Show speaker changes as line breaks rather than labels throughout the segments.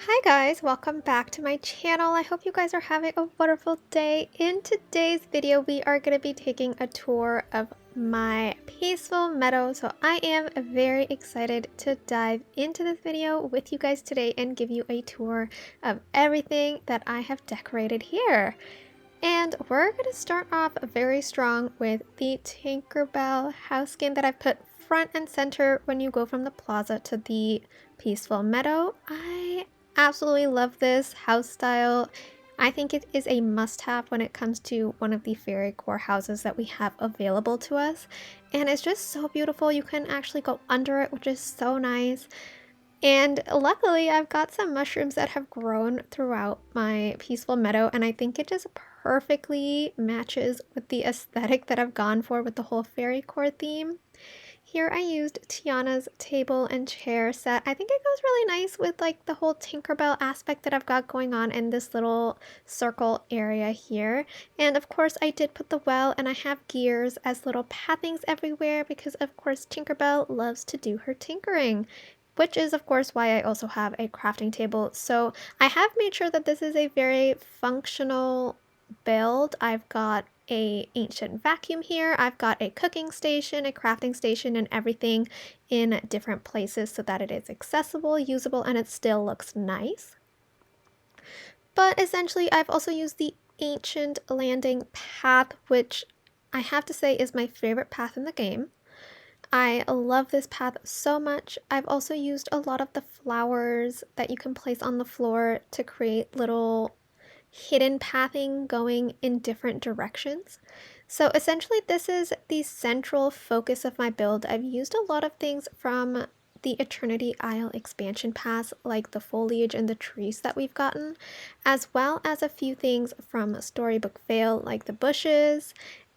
Hi guys, welcome back to my channel. I hope you guys are having a wonderful day. In today's video, we are going to be taking a tour of my peaceful meadow. So I am very excited to dive into this video with you guys today and give you a tour of everything that I have decorated here. And we're going to start off very strong with the Tinkerbell House skin that I've put front and center when you go from the plaza to the peaceful meadow. I absolutely love this house style. I think it is a must-have when it comes to one of the Fairycore houses that we have available to us. And it's just so beautiful. You can actually go under it, which is so nice. And luckily, I've got some mushrooms that have grown throughout my peaceful meadow, and I think it just perfectly matches with the aesthetic that I've gone for with the whole Fairycore theme. Here I used Tiana's table and chair set. I think it goes really nice with like the whole Tinkerbell aspect that I've got going on in this little circle area here. And of course I did put the well, and I have gears as little pathings everywhere because of course Tinkerbell loves to do her tinkering, which is of course why I also have a crafting table. So I have made sure that this is a very functional build. I've got a ancient vacuum here, I've got a cooking station, a crafting station, and everything in different places so that it is accessible, usable, and it still looks nice. But essentially I've also used the ancient landing path, which I have to say is my favorite path in the game. I love this path so much. I've also used a lot of the flowers that you can place on the floor to create little hidden pathing going in different directions. So essentially this is the central focus of my build. I've used a lot of things from the Eternity Isle expansion pass, like the foliage and the trees that we've gotten, as well as a few things from Storybook Vale, like the bushes.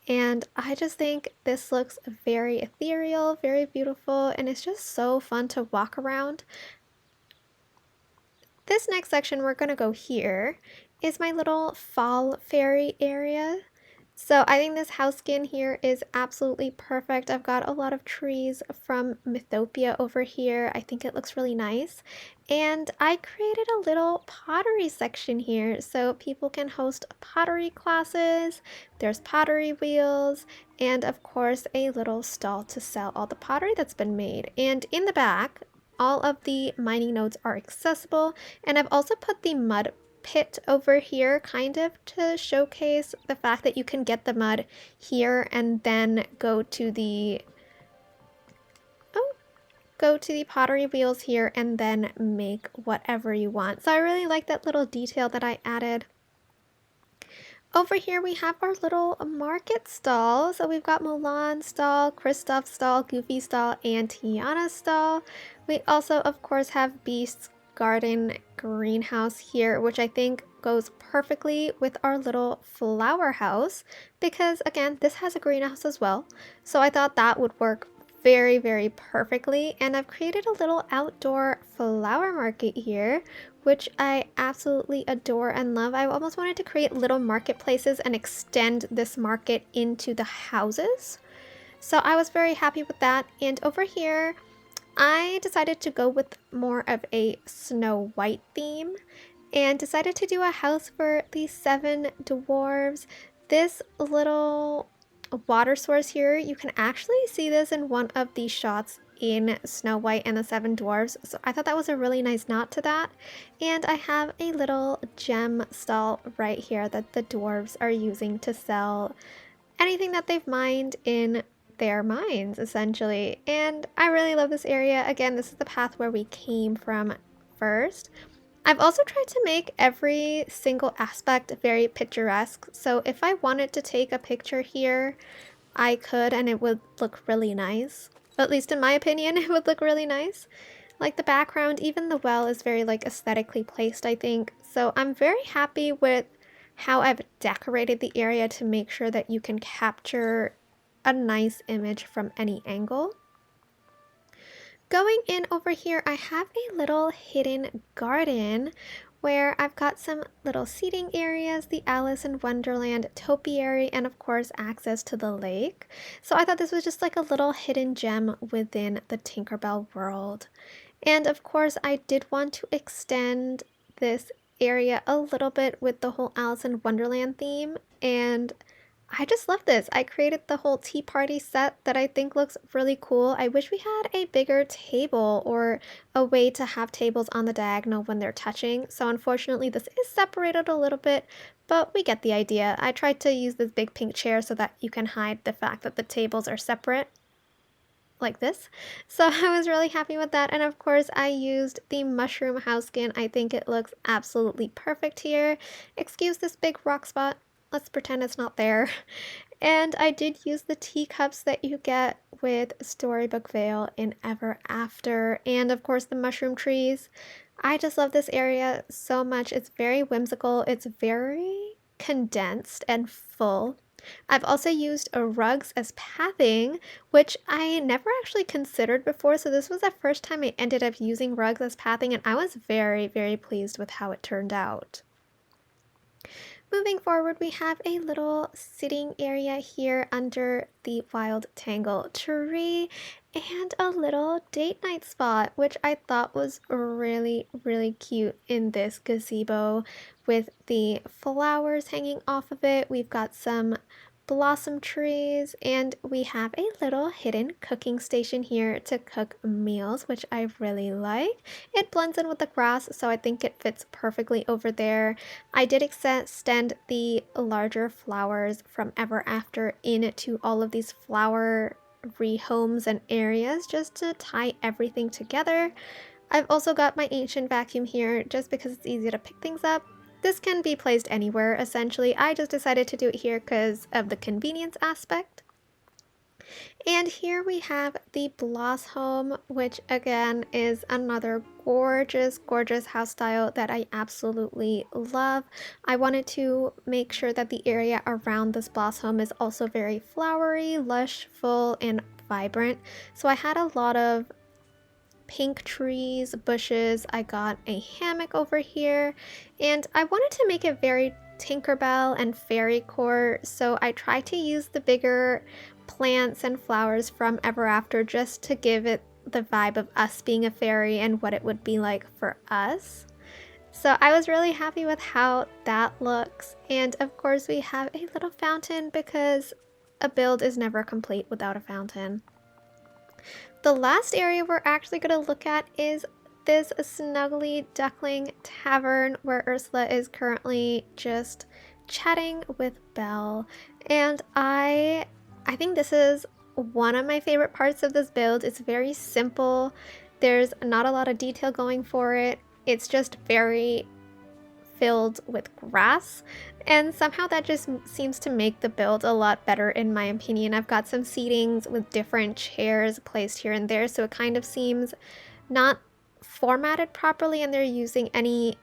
And I just think this looks very ethereal, very beautiful, and it's just so fun to walk around. This next section we're going to go here is my little fall fairy area. So I think this house skin here is absolutely perfect. I've got a lot of trees from Mythopia over here. I think it looks really nice. And I created a little pottery section here so people can host pottery classes. There's pottery wheels and of course a little stall to sell all the pottery that's been made. And in the back, all of the mining nodes are accessible, and I've also put the mud pit over here kind of to showcase the fact that you can get the mud here and then go to the pottery wheels here and then make whatever you want. So I really like that little detail that I added. Over here we have our little market stall. So we've got Mulan's stall, Kristoff's stall, Goofy's stall, and Tiana's stall. We also of course have Beast's garden greenhouse here, which I think goes perfectly with our little flower house because again this has a greenhouse as well. So I thought that would work very perfectly, and I've created a little outdoor flower market here, which I absolutely adore and love. I almost wanted to create little marketplaces and extend this market into the houses. So I was very happy with that. And over here, I decided to go with more of a Snow White theme and decided to do a house for the 7 dwarves. This little water source here, you can actually see this in one of the shots in Snow White and the 7 Dwarfs, so I thought that was a really nice nod to that. And I have a little gem stall right here that the dwarves are using to sell anything that they've mined in their mines, essentially. And I really love this area. Again, this is the path where we came from first. I've also tried to make every single aspect very picturesque, so if I wanted to take a picture here, I could and it would look really nice. At least in my opinion, it would look really nice. Like the background, even the well is very like aesthetically placed, I think. So I'm very happy with how I've decorated the area to make sure that you can capture a nice image from any angle. Going in over here, I have a little hidden garden where I've got some little seating areas, the Alice in Wonderland topiary, and of course access to the lake. So I thought this was just like a little hidden gem within the Tinkerbell world. And of course I did want to extend this area a little bit with the whole Alice in Wonderland theme, and I just love this. I created the whole tea party set that I think looks really cool. I wish we had a bigger table or a way to have tables on the diagonal when they're touching. So unfortunately this is separated a little bit, but we get the idea. I tried to use this big pink chair so that you can hide the fact that the tables are separate, like this. So I was really happy with that. And of course I used the mushroom house skin. I think it looks absolutely perfect here. Excuse this big rock spot. Let's pretend it's not there. And I did use the teacups that you get with Storybook Vale in Ever After, and of course the mushroom trees. I just love this area so much. It's very whimsical. It's very condensed and full. I've also used rugs as pathing, which I never actually considered before, so this was the first time I ended up using rugs as pathing, and I was very, very pleased with how it turned out. Moving forward, we have a little sitting area here under the wild tangle tree and a little date night spot, which I thought was really, really cute in this gazebo with the flowers hanging off of it. We've got some blossom trees, and we have a little hidden cooking station here to cook meals, which I really like. It blends in with the grass, so I think it fits perfectly over there. I did extend the larger flowers from Ever After into all of these flowery homes and areas just to tie everything together. I've also got my ancient vacuum here just because it's easy to pick things up. This can be placed anywhere, essentially. I just decided to do it here because of the convenience aspect. And here we have the Bloss home, which again is another gorgeous, gorgeous house style that I absolutely love. I wanted to make sure that the area around this Bloss home is also very flowery, lush, full, and vibrant. So I had a lot of pink trees, bushes. I got a hammock over here, and I wanted to make it very Tinkerbell and Fairycore, so I tried to use the bigger plants and flowers from Ever After just to give it the vibe of us being a fairy and what it would be like for us. So I was really happy with how that looks, and of course we have a little fountain because a build is never complete without a fountain. The last area we're actually going to look at is this Snuggly Duckling Tavern where Ursula is currently just chatting with Belle. And I think this is one of my favorite parts of this build. It's very simple. There's not a lot of detail going for it. It's just very filled with grass, and somehow that just seems to make the build a lot better in my opinion. I've got some seatings with different chairs placed here and there, so it kind of seems not formatted properly, and they're using any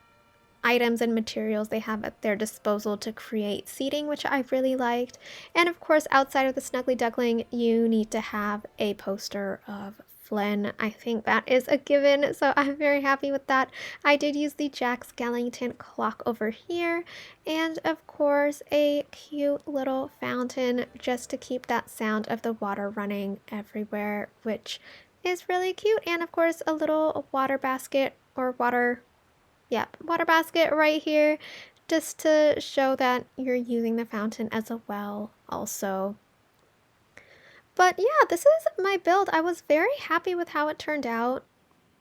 items and materials they have at their disposal to create seating, which I really liked. And of course, outside of the Snuggly Duckling, you need to have a poster of Flynn. I think that is a given, so I'm very happy with that. I did use the Jack Skellington clock over here, and of course a cute little fountain just to keep that sound of the water running everywhere, which is really cute. And of course a little water basket or water basket right here just to show that you're using the fountain as a well also. But yeah, this is my build. I was very happy with how it turned out.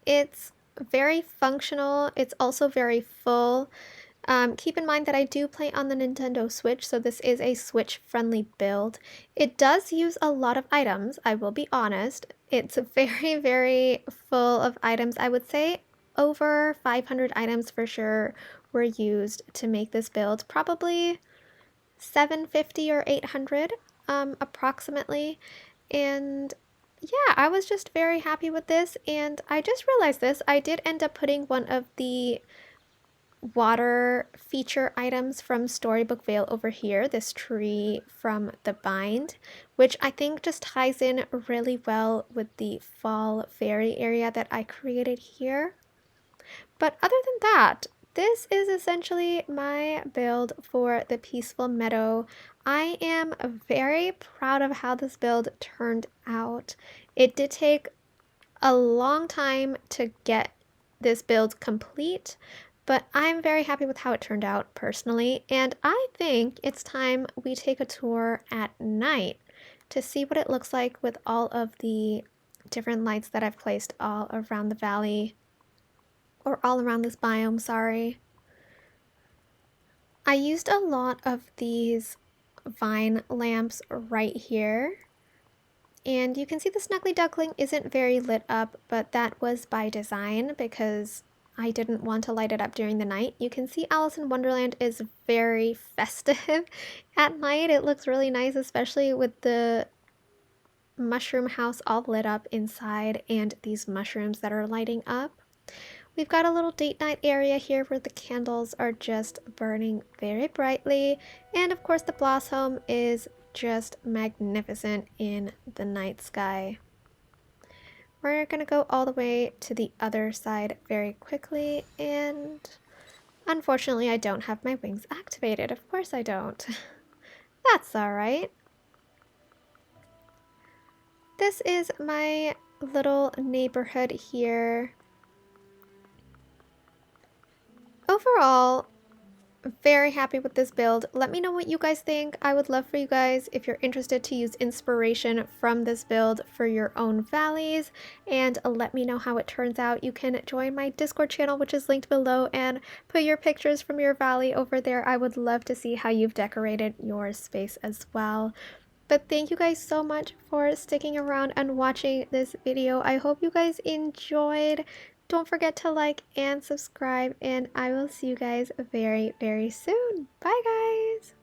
It's very functional. It's also very full. Keep in mind that I do play on the Nintendo Switch, so this is a Switch-friendly build. It does use a lot of items, I will be honest. It's very, very full of items. I would say over 500 items for sure were used to make this build. Probably 750 or 800 approximately. And yeah, I was just very happy with this, and I just realized this. I did end up putting one of the water feature items from Storybook Vale over here, this tree from the bind, which I think just ties in really well with the fall fairy area that I created here. But other than that, this is essentially my build for the Peaceful Meadow. I am very proud of how this build turned out. It did take a long time to get this build complete, But I'm very happy with how it turned out personally, and I think it's time we take a tour at night to see what it looks like with all of the different lights that I've placed all around the valley, or all around this biome, sorry. I used a lot of these vine lamps right here, and you can see the Snuggly Duckling isn't very lit up, but that was by design because I didn't want to light it up during the night. You can see Alice in Wonderland is very festive at night. It looks really nice, especially with the mushroom house all lit up inside and these mushrooms that are lighting up. We've got a little date night area here where the candles are just burning very brightly, and of course the blossom is just magnificent in the night sky. We're gonna go all the way to the other side very quickly, and unfortunately I don't have my wings activated. Of course I don't. That's alright. This is my little neighborhood here. Overall, very happy with this build. Let me know what you guys think. I would love for you guys, if you're interested, to use inspiration from this build for your own valleys, and let me know how it turns out. You can join my Discord channel, which is linked below, and put your pictures from your valley over there. I would love to see how you've decorated your space as well. But thank you guys so much for sticking around and watching this video. I hope you guys enjoyed. Don't forget to like and subscribe, and I will see you guys very, very soon. Bye, guys!